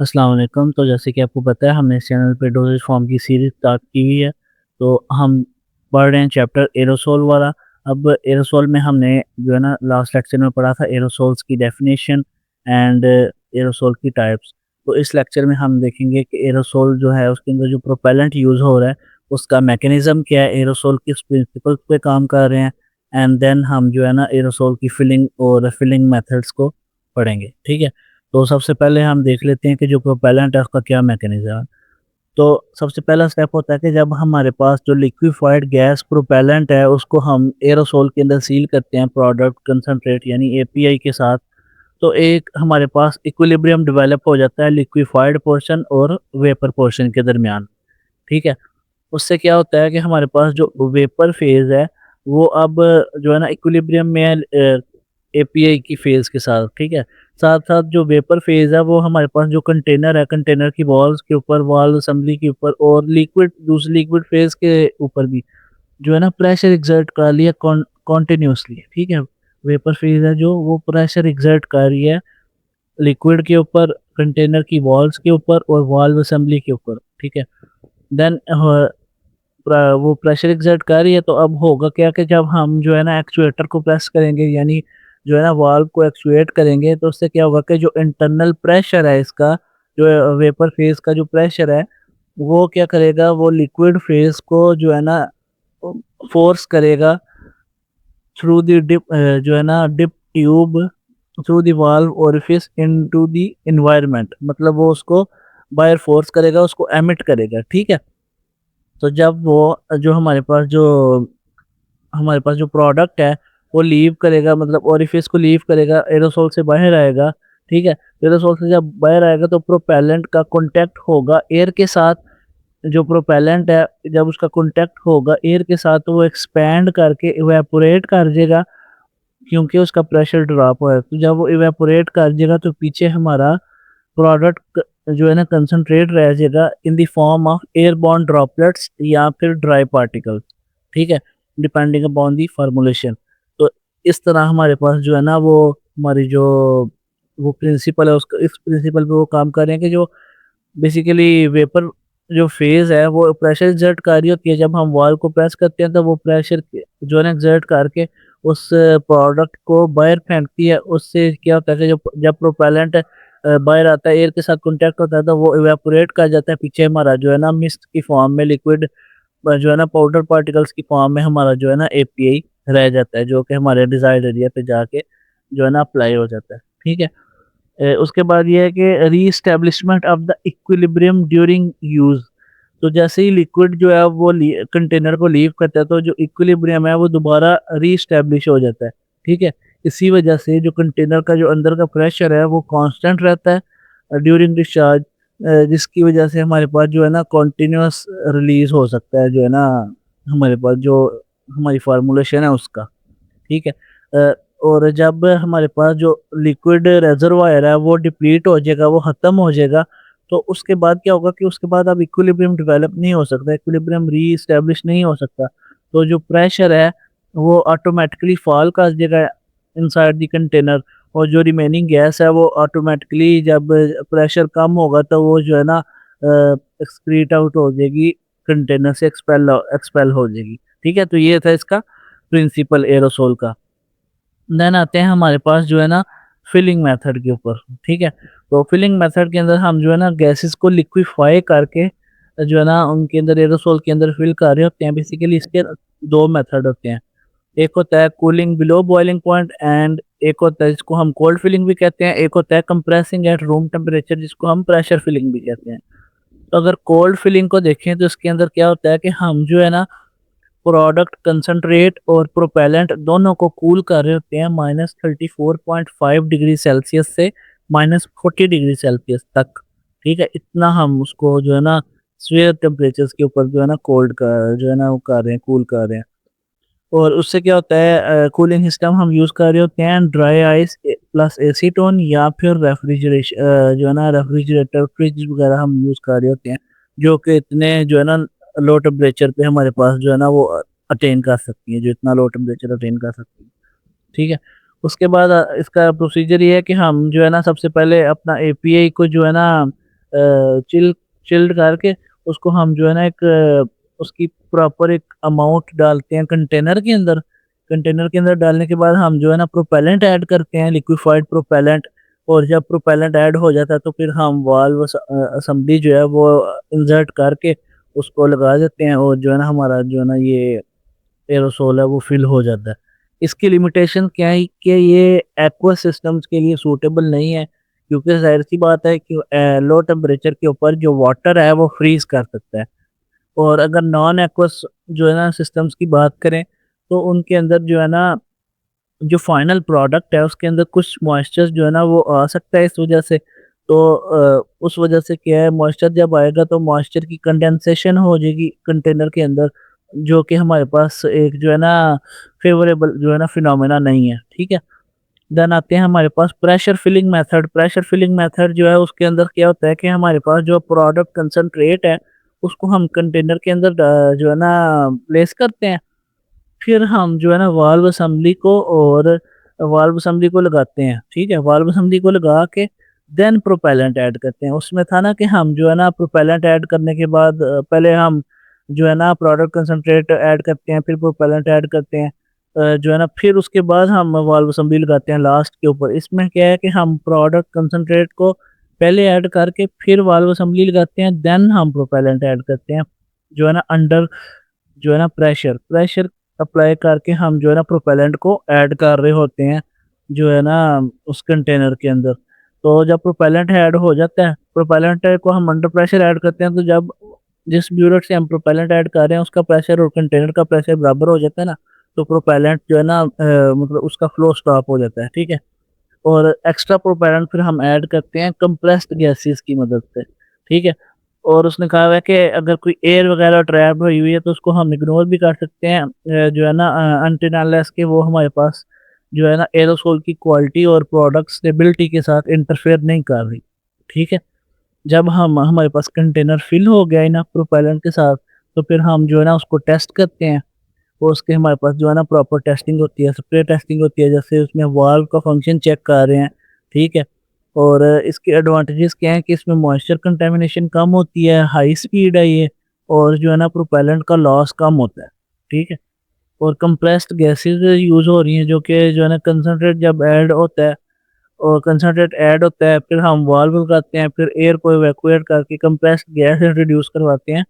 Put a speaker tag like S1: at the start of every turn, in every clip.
S1: अस्सलाम वालेकुम। तो जैसे कि आपको पता है हमने इस चैनल पे डोजेज फॉर्म की सीरीज़ स्टार्ट की हुई है। तो हम पढ़ रहे हैं चैप्टर एरोसोल वाला। अब एरोसोल में हमने जो है ना लास्ट लेक्चर में पढ़ा था एरोसोल्स की डेफिनेशन एंड एरोसोल की टाइप्स। तो इस लेक्चर में हम देखेंगे कि एरोसोल जो है उसके अंदर जो प्रोपेलेंट यूज़ हो रहा है उसका मैकेनिज़्म क्या है, एरोसोल किस प्रिंसिपल्स पे काम कर रहे हैं एंड देन हम जो है ना एरोसोल की फिलिंग और फिलिंग मेथड्स को पढ़ेंगे। ठीक है? तो सबसे पहले हम देख लेते हैं कि जो प्रोपेलेंट है उसका क्या मैकेनिज़्म है। तो सबसे पहला स्टेप होता है कि जब हमारे पास जो लिक्विफाइड गैस प्रोपेलेंट है उसको हम एरोसोल के अंदर सील करते हैं प्रोडक्ट कंसंट्रेट यानी एपीआई के साथ, तो एक हमारे पास इक्विलिब्रियम डेवलप हो जाता है लिक्विफाइड पोर्शन और वेपर पोर्शन के दरमियान। ठीक है? उससे क्या होता है कि हमारे पास जो वेपर फेज़ है वो अब जो है ना इक्विलिब्रियम में है एपीआई की फेज़ के साथ। ठीक है? साथ-साथ जो वेपर फेज़ है वो हमारे पास जो कंटेनर है, कंटेनर की वॉल्स के ऊपर, वॉल असेंबली के ऊपर और लिक्विड दूसरी लिक्विड फेज़ के ऊपर भी जो है ना प्रेशर एक्सर्ट कर लिया कॉन्टिन्यूअसली। ठीक है? वेपर फेज़ है जो वो प्रेशर एक्सर्ट कर रही है लिक्विड के ऊपर, कंटेनर की वॉल्स के ऊपर और वॉल्व असेंबली के ऊपर। ठीक है? देन वो प्रेशर एक्सर्ट कर रही है तो अब होगा क्या कि जब हम जो है ना एक्चुएटर को प्रेस करेंगे यानी जो है ना वाल्व को एक्चुएट करेंगे तो उससे क्या होगा कि जो इंटरनल प्रेशर है इसका, जो वेपर फेज़ का जो प्रेशर है वो क्या करेगा, वो लिक्विड फेज़ को जो है ना फोर्स करेगा थ्रू द जो है ना dip tube through the valve orifice into the environment, मतलब वो उसको बाहर फोर्स करेगा, उसको एमिट करेगा। ठीक है? तो जब वो जो हमारे पास जो प्रोडक्ट है वो लीव करेगा, मतलब ओरिफिस को लीव करेगा, एरोसोल से बाहर आएगा। ठीक है? एरोसोल से जब बाहर आएगा तो प्रोपेलेंट का कॉन्टैक्ट होगा एयर के साथ। जो प्रोपेलेंट है जब उसका कॉन्टैक्ट होगा एयर के साथ तो वो एक्सपैंड करके इवेपोरेट कर जाएगा, क्योंकि उसका प्रेशर ड्रॉप हुआ है। तो जब वो इवेपोरेट कर जाएगा तो पीछे हमारा प्रोडक्ट जो है ना कंसंट्रेट रह जाएगा in the form of airborne droplets या फिर ड्राई पार्टिकल्स। ठीक है? Depending upon the formulation. तो इस तरह हमारे पास जो है ना वो हमारी जो वो प्रिंसिपल है उसका इस प्रिंसिपल पे वो काम कर रहे हैं कि जो बेसिकली वेपर जो फेज़ है वो प्रेशर एक्सर्ट कर रही होती है। जब हम वॉल को प्रेस करते हैं तो वो प्रेशर जो है ना एक्सर्ट करके उस प्रोडक्ट को बाहर फेंकती है। उससे क्या होता है कि जो जब प्रोपेलेंट बाहर आता है एयर के साथ कॉन्टैक्ट होता है तो वो इवेपोरेट कर जाता है, पीछे हमारा जो है ना मिस्ट की फॉर्म में लिक्विड जो है ना पाउडर पार्टिकल्स की फॉर्म में हमारा जो है ना एपीआई रह जाता है, जो कि हमारे डिज़ायर्ड एरिया पे जाके जो है ना अप्लाई हो जाता है। ठीक है? उसके बाद ये है कि reestablishment of the equilibrium during use. तो जैसे ही लिक्विड जो है वो कंटेनर को लीव करता है तो जो इक्विलिब्रियम है वो दोबारा रीएस्टेब्लिश हो जाता है। ठीक है? इसी वजह से जो कंटेनर का जो अंदर का प्रेशर है वो कांस्टेंट रहता है ड्यूरिंग डिस्चार्ज, जिसकी वजह से हमारे पास जो है ना कंटीन्यूअस रिलीज़ हो सकता है जो है ना हमारे पास जो हमारी फार्मूलेशन है उसका। ठीक है? और जब हमारे पास जो लिक्विड रिजर्वायर है वो डिप्लीट हो जाएगा, वो ख़त्म हो जाएगा, तो उसके बाद क्या होगा कि उसके बाद अब इक्विलिब्रियम डेवलप नहीं हो सकता, इक्विलिब्रियम रीएस्टेब्लिश नहीं हो सकता। तो जो प्रेशर है वो ऑटोमैटिकली फ़ॉल कर जाएगा इनसाइड द कंटेनर, और जो रिमेनिंग गैस है वो ऑटोमैटिकली जब प्रेशर कम होगा तो वो जो है ना एक्सक्रीट आउट हो जाएगी, कंटेनर से एक्सपेल हो जाएगी। ठीक है? तो ये था इसका प्रिंसिपल एरोसोल का। देन आते हैं हमारे पास जो है ना फिलिंग मेथड के ऊपर। ठीक है? तो फिलिंग मेथड के अंदर हम जो है ना गैसेस को लिक्विफाई करके जो है ना उनके अंदर एरोसोल के अंदर फिल कर रहे होते हैं। बेसिकली इसके 2 मेथड होते हैं। एक होता है cooling below boiling point and एक होता है जिसको हम कोल्ड फिलिंग भी कहते हैं, एक होता है कंप्रेसिंग एट रूम टेम्परेचर जिसको हम प्रेशर फिलिंग भी कहते हैं। तो अगर कोल्ड फिलिंग को देखें तो इसके अंदर क्या होता है कि हम जो है ना प्रोडक्ट कंसंट्रेट और प्रोपेलेंट दोनों को कूल कर रहे होते हैं -34.5 डिग्री सेल्सियस से -40 डिग्री सेल्सियस तक। ठीक है? इतना हम उसको जो है ना स्फीयर टेम्परेचर्स के ऊपर जो है ना कोल्ड कर जो है ना वो कर रहे हैं, कूल कर रहे हैं। और उससे क्या होता है कूलिंग सिस्टम हम यूज़ कर रहे होते हैं ड्राई आइस प्लस एसीटोन या फिर जो है ना रेफ्रिजरेटर फ्रिज वगैरह हम यूज़ कर रहे होते हैं, जो कि इतने जो है ना लो टेम्परेचर पे हमारे पास जो है ना वो अटेन कर सकती है, जो इतना लो टेम्परेचर अटेन कर सकती है। ठीक है? उसके बाद इसका प्रोसीजर ये है कि हम जो है ना सबसे पहले अपना एपीआई को जो है ना चिल चिल्ड करके उसको हम जो है ना एक उसकी प्रॉपर एक अमाउंट डालते हैं कंटेनर के अंदर। कंटेनर के अंदर डालने के बाद हम जो है ना प्रोपेलेंट ऐड करते हैं, लिक्विफाइड प्रोपेलेंट। और जब प्रोपेलेंट ऐड हो जाता है तो फिर हम वाल्व असेंबली जो है वो इंसर्ट करके उसको लगा देते हैं, और जो है ना हमारा जो है ना ये एरोसोल है वो फिल हो जाता है। इसकी लिमिटेशन क्या है कि ये एक्वा सिस्टम्स के लिए सूटेबल नहीं है, क्योंकि जाहिर सी बात है कि लो टेम्परेचर के ऊपर जो वाटर है वो फ्रीज कर सकता है। और अगर नॉन एक्वस जो है ना सिस्टम्स की बात करें तो उनके अंदर जो है ना जो फाइनल प्रोडक्ट है उसके अंदर कुछ मॉइस्चर जो है ना वो आ सकता है इस वजह से। तो उस वजह से क्या है, मॉइस्चर जब आएगा तो मॉइस्चर की कंडेंसेशन हो जाएगी कंटेनर के अंदर, जो कि हमारे पास एक जो है ना फेवरेबल जो है ना फिनोमेना नहीं है। ठीक है। देन आते हैं हमारे पास pressure filling method. Pressure filling method जो है उसके अंदर क्या होता है कि हमारे पास जो प्रोडक्ट कंसंट्रेट है उसको हम कंटेनर के अंदर जो है ना प्लेस करते हैं। फिर हम जो है ना वाल्व असेंबली को लगाते हैं। ठीक है, वाल्व असेंबली को लगा के देन प्रोपेलेंट ऐड करते हैं। उसमें था ना कि हम जो है ना प्रोपेलेंट ऐड करने के बाद पहले हम जो है ना प्रोडक्ट कंसंट्रेट ऐड करते हैं, फिर प्रोपेलेंट ऐड करते हैं, जो है ना फिर उसके बाद हम वाल्व असेंबली लगाते हैं लास्ट के ऊपर। इसमें क्या है कि हम प्रोडक्ट कंसंट्रेट को पहले ऐड करके फिर वाल्व असेंबली लगाते हैं, देन हम प्रोपेलेंट ऐड करते हैं, जो है ना अंडर जो है ना प्रेशर प्रेशर अप्लाई करके हम जो है ना प्रोपेलेंट को ऐड कर रहे होते हैं, जो है ना उस कंटेनर के अंदर। तो जब प्रोपेलेंट ऐड हो जाता है, प्रोपेलेंट को हम अंडर प्रेशर ऐड करते हैं, तो जब जिस ब्यूरेट से हम प्रोपेलेंट ऐड कर रहे हैं उसका प्रेशर और कंटेनर का प्रेशर बराबर हो जाता है ना, तो प्रोपेलेंट जो है ना मतलब उसका फ्लो स्टॉप हो जाता है। ठीक है। और एक्स्ट्रा प्रोपेलेंट फिर हम ऐड करते हैं कंप्रेस्ड गैसेस की मदद से। ठीक है। और उसने कहा हुआ है कि अगर कोई एयर वगैरह ट्रैप हुई हुई है तो उसको हम इग्नोर भी कर सकते हैं, जो है ना अनटिल अनलेस के वो हमारे पास जो है ना एरोसोल की क्वालिटी और प्रोडक्ट स्टेबिलिटी के साथ इंटरफेयर नहीं कर रही। ठीक है। जब हम हमारे पास कंटेनर फिल हो गया इनफ प्रोपेलेंट के साथ, तो फिर हम जो है ना उसको टेस्ट करते हैं। और उसके हमारे पास जो है ना प्रॉपर टेस्टिंग होती है, स्प्रे टेस्टिंग होती है, जैसे उसमें वाल्व का फंक्शन चेक कर रहे हैं। ठीक है। और इसके एडवांटेजेस क्या हैं कि इसमें मॉइस्चर कंटेमिनेशन कम होती है, हाई स्पीड है ये, और जो है ना प्रोपेलेंट का लॉस कम होता है। ठीक है। और कंप्रेस्ड गैसेस यूज़ हो रही हैं, जो कि जो है ना कंसनट्रेट जब ऐड होता है, और कंसनट्रेट ऐड होता है फिर हम वाल्व लगाते हैं, फिर एयर को इवैक्यूएट करके कंप्रेस्ड गैस इंट्रोड्यूस करवाते हैं,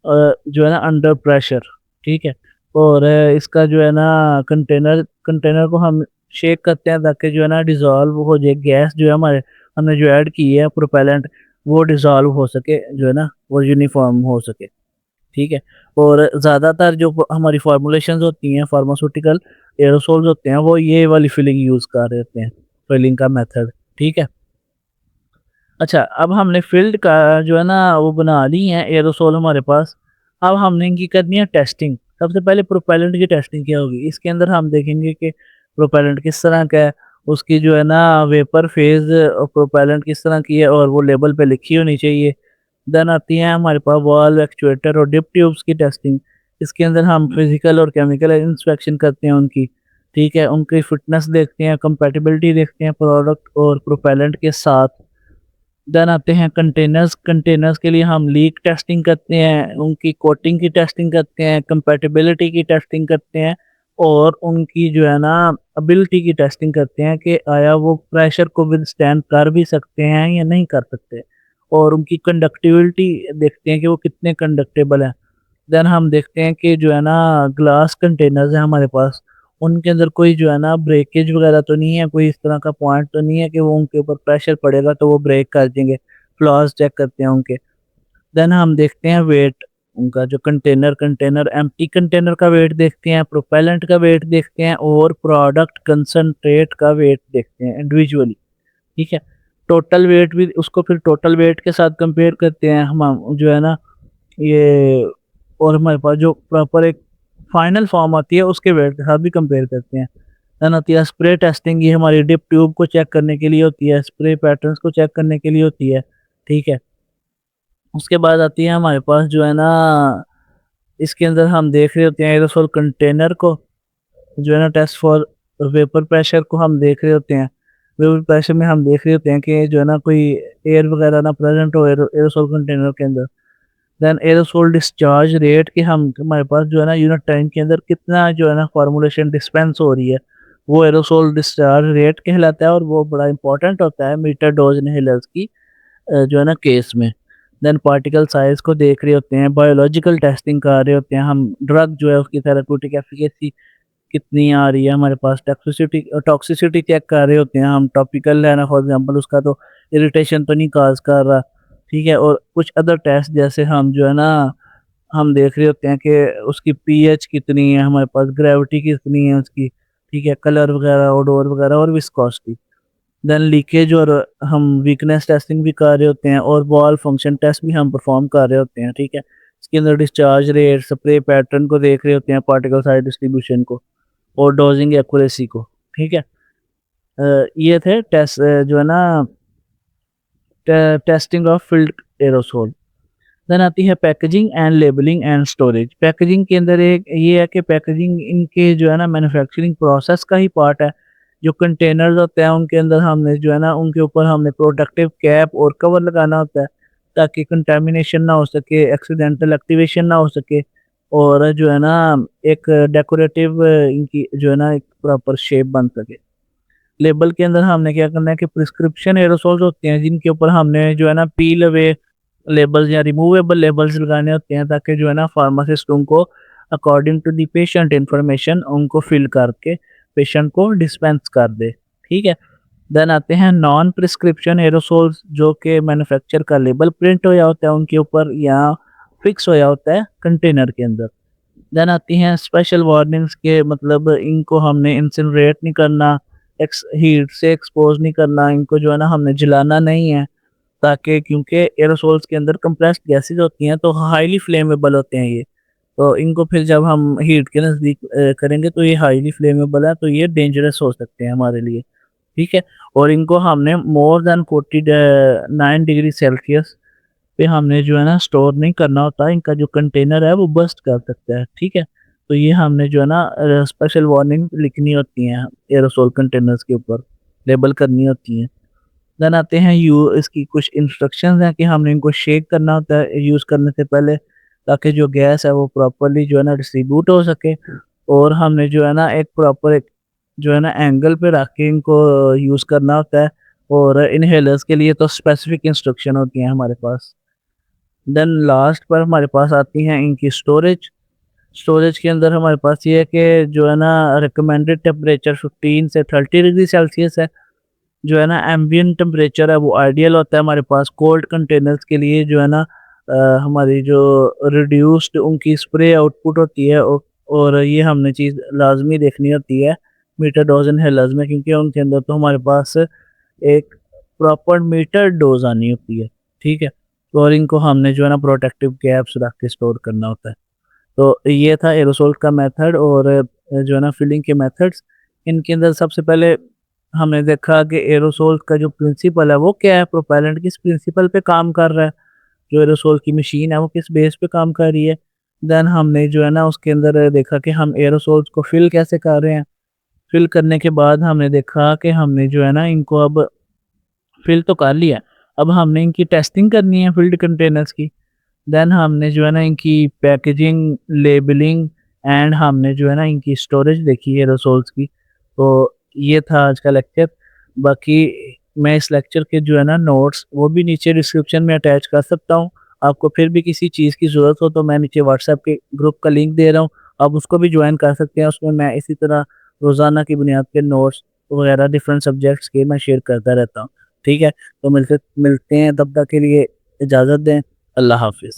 S1: जो है ना अंडर प्रेशर। ठीक है। और इसका जो है ना कंटेनर कंटेनर को हम शेक करते हैं ताकि जो है ना डिज़ोल्व हो जाए गैस, जो है हमारे हमने जो ऐड की है प्रोपेलेंट, वो डिज़ोल्व हो सके, जो है ना वो यूनिफॉर्म हो सके। ठीक है। और ज़्यादातर जो हमारी फार्मूलेशंस होती हैं फार्मास्यूटिकल एरोसोल्स होते हैं वो ये वाली फिलिंग यूज़ कर रहे होते हैं, फिलिंग का मेथड। ठीक है। अच्छा, अब हमने फ़ील्ड का जो है ना वो बना ली है एरोसोल हमारे पास। अब हमने इनकी करनी है टेस्टिंग। सबसे पहले प्रोपेलेंट की टेस्टिंग क्या होगी? इसके अंदर हम देखेंगे कि प्रोपेलेंट किस तरह का है, उसकी जो है ना वेपर फ़ेज़ प्रोपेलेंट किस तरह की है और वो लेबल पे लिखी होनी चाहिए। देन आती है हमारे पास वाल्व, एक्चुएटर और डिप ट्यूब्स की टेस्टिंग। इसके अंदर हम फिज़िकल और केमिकल इंस्पेक्शन करते हैं उनकी। ठीक है, उनकी फिटनेस देखते हैं, कंपैटिबिलिटी देखते हैं प्रोडक्ट और प्रोपेलेंट के साथ। देन आते हैं कंटेनर्स। कंटेनर्स के लिए हम लीक टेस्टिंग करते हैं, उनकी कोटिंग की टेस्टिंग करते हैं, कंपैटिबिलिटी की टेस्टिंग करते हैं, और उनकी जो है ना एबिलिटी की टेस्टिंग करते हैं कि आया वो प्रेशर को विथस्टैंड कर भी सकते हैं या नहीं कर सकते। और उनकी कंडक्टिविटी देखते हैं कि वो कितने कंडक्टेबल हैं। देन हम देखते हैं कि जो है ना ग्लास कंटेनर्स हैं हमारे पास, उनके अंदर कोई जो है ना ब्रेकेज वगैरह तो नहीं है, कोई इस तरह का पॉइंट तो नहीं है कि वो उनके ऊपर प्रेशर पड़ेगा तो वो ब्रेक कर देंगे। फ्लॉज चेक करते हैं उनके। देन हम देखते हैं वेट उनका, जो कंटेनर एम्प्टी कंटेनर का वेट देखते हैं, प्रोपेलेंट का वेट देखते हैं, और प्रोडक्ट कंसंट्रेट का वेट देखते हैं इंडिविजुअली। ठीक है। टोटल वेट भी उसको फिर टोटल वेट के साथ कंपेयर करते हैं हम जो है ना ये, और हमारे पास जो प्रॉपर एक फाइनल फॉर्म आती है उसके वेट के साथ भी कंपेयर करते हैं। देन आती है स्प्रे टेस्टिंग, ये हमारी डिप ट्यूब को चेक करने के लिए होती है, स्प्रे पैटर्न्स को चेक करने के लिए होती है। ठीक है। उसके बाद आती है हमारे पास जो है ना इसके अंदर हम देख रहे होते हैं एरोसोल कंटेनर को, जो है ना टेस्ट फॉर वेपर प्रेशर को हम देख रहे होते हैं। वेपर प्रेशर में हम देख रहे होते हैं कि जो है ना कोई एयर वगैरह ना प्रेजेंट हो एरोसोल कंटेनर के अंदर। देन एरोसोल डिस्चार्ज रेट कि हम हमारे पास जो है ना यूनिट टाइम के अंदर कितना जो है ना फॉर्मुलेशन डिस्पेंस हो रही है, वो एरोसोल डिस्चार्ज रेट कहलाता है और वो बड़ा इंपॉर्टेंट होता है मीटर डोज इनहेलर्स की जो है ना केस में। देन पार्टिकल साइज को देख रहे होते हैं, बायोलॉजिकल टेस्टिंग कर रहे होते हैं हम, ड्रग जो है उसकी थेराप्यूटिक एफिकेसी कितनी आ रही है हमारे पास, टॉक्सिसिटी टॉक्सिसिटी चेक कर रहे होते हैं हम, टॉपिकल है ना फॉर एग्जांपल उसका तो इरिटेशन तो नहीं काज कर रहा, ठीक है। और कुछ अदर टेस्ट जैसे हम जो है ना हम देख रहे होते हैं कि उसकी पीएच कितनी है हमारे पास, ग्रेविटी कितनी है उसकी, ठीक है, कलर वगैरह, ओडोर वगैरह और विस्कोसिटी। देन लीकेज और हम वीकनेस टेस्टिंग भी कर रहे होते हैं और वॉल फंक्शन टेस्ट भी हम परफॉर्म कर रहे होते हैं, ठीक है। इसके अंदर डिस्चार्ज रेट, स्प्रे पैटर्न को देख रहे होते हैं, पार्टिकल साइज डिस्ट्रीब्यूशन को और डोजिंग एक्यूरेसी को, ठीक है। ये थे टेस्ट जो है ना testing of field aerosol. Then आती है packaging and labelling and storage. Packaging के अंदर एक ये है कि पैकेजिंग इनके जो है ना मैन्युफैक्चरिंग प्रोसेस का ही पार्ट है। जो कंटेनर्स होते हैं उनके अंदर हमने जो है ना उनके ऊपर हमने प्रोटेक्टिव कैप और कवर लगाना होता है ताकि कंटेमिनेशन ना हो सके, एक्सीडेंटल एक्टिवेशन ना हो सके और जो है ना एक डेकोरेटिव इनकी जो है ना एक प्रॉपर शेप बन सके। लेबल के अंदर हमने क्या करना है कि प्रिस्क्रिप्शन एरोसोल्स होते हैं जिनके ऊपर हमने जो है ना पील अवे लेबल्स या रिमूवेबल लेबल्स लगाने होते हैं ताकि जो है ना फार्मासिस्ट उनको according to the patient information उनको फिल करके पेशेंट को डिस्पेंस कर दे, ठीक है। देन आते हैं नॉन प्रिस्क्रिप्शन एरोसोल्स जो कि मैन्युफैक्चर का लेबल प्रिंट होया होता है उनके ऊपर या फिक्स होया होता है कंटेनर के अंदर। देन आती हैं स्पेशल वार्निंग्स के मतलब इनको हमने इंसिनरेट नहीं करना, हीट से एक्सपोज नहीं करना, इनको जो है ना हमने जलाना नहीं है ताकि क्योंकि एरोसोल्स के अंदर कंप्रेस्ड गैसेस होती हैं तो हाईली फ्लेमेबल होते हैं ये। तो इनको फिर जब हम हीट के नज़दीक करेंगे तो ये हाईली फ्लेमेबल है, तो ये डेंजरस हो सकते हैं हमारे लिए, ठीक है। और इनको हमने मोर देन 49 डिग्री सेल्सियस पे हमने जो है ना स्टोर नहीं करना होता, इनका जो कंटेनर है वो बस्ट कर सकता है, ठीक है। तो ये हमने जो है ना स्पेशल वार्निंग लिखनी होती हैं एरोसोल कंटेनर्स के ऊपर, लेबल करनी होती हैं। देन आते हैं इसकी कुछ इंस्ट्रक्शंस हैं कि हमने इनको शेक करना होता है यूज़ करने से पहले ताकि जो गैस है वो प्रॉपर्ली जो है ना डिस्ट्रीब्यूट हो सके और हमने जो है ना एक प्रॉपर एक जो है ना एंगल पे रख के इनको यूज़ करना होता है और इनहेलर्स के लिए तो स्पेसिफिक इंस्ट्रक्शन होती हैं हमारे पास। देन लास्ट पर हमारे पास आती हैं इनकी स्टोरेज। स्टोरेज के अंदर हमारे पास ये है कि जो है ना रिकमेंडेड टेम्परेचर 15 से 30 डिग्री सेल्सियस है। जो है ना एम्बिएंट टेम्परेचर है वो आइडियल होता है हमारे पास कोल्ड कंटेनर्स के लिए। जो है ना हमारी जो रिड्यूस्ड उनकी स्प्रे आउटपुट होती है और ये हमने चीज़ लाजमी देखनी होती है मीटर डोज इनहेलर्स में क्योंकि उनके अंदर तो हमारे पास एक प्रॉपर मीटर डोज आनी होती है, ठीक है। और इनको हमने जो है ना प्रोटेक्टिव कैप्स रख के स्टोर करना होता है। तो ये था एरोसोल का मेथड और जो है ना फिलिंग के मेथड्स। इनके अंदर सबसे पहले हमने देखा कि एरोसोल का जो प्रिंसिपल है वो क्या है, प्रोपेलेंट किस प्रिंसिपल पे काम कर रहा है, जो एरोसोल की मशीन है वो किस बेस पे काम कर रही है। देन हमने जो है ना उसके अंदर देखा कि हम एरोसोल्स को फिल कैसे कर रहे हैं। फिल करने के बाद हमने देखा कि हमने जो है ना इनको अब फिल तो कर लिया, अब हमने इनकी टेस्टिंग करनी है फिल्ड कंटेनर्स की। देन हमने जो है ना इनकी पैकेजिंग, लेबलिंग एंड हमने जो है ना इनकी स्टोरेज देखी है एरोसोल्स की। तो ये था आज का लेक्चर। बाकी मैं इस लेक्चर के जो है ना नोट्स वो भी नीचे डिस्क्रिप्शन में अटैच कर सकता हूँ। आपको फिर भी किसी चीज़ की ज़रूरत हो तो मैं नीचे व्हाट्सएप के ग्रुप का लिंक दे रहा हूँ, आप उसको भी ज्वाइन कर सकते हैं। उसमें मैं इसी तरह रोज़ाना की बुनियाद पे नोट्स वगैरह डिफरेंट सब्जेक्ट्स के मैं शेयर करता रहता हूँ, ठीक है। तो मिलते मिलते हैं, तब तक के लिए इजाज़त दें। अल्लाह हाफिज़।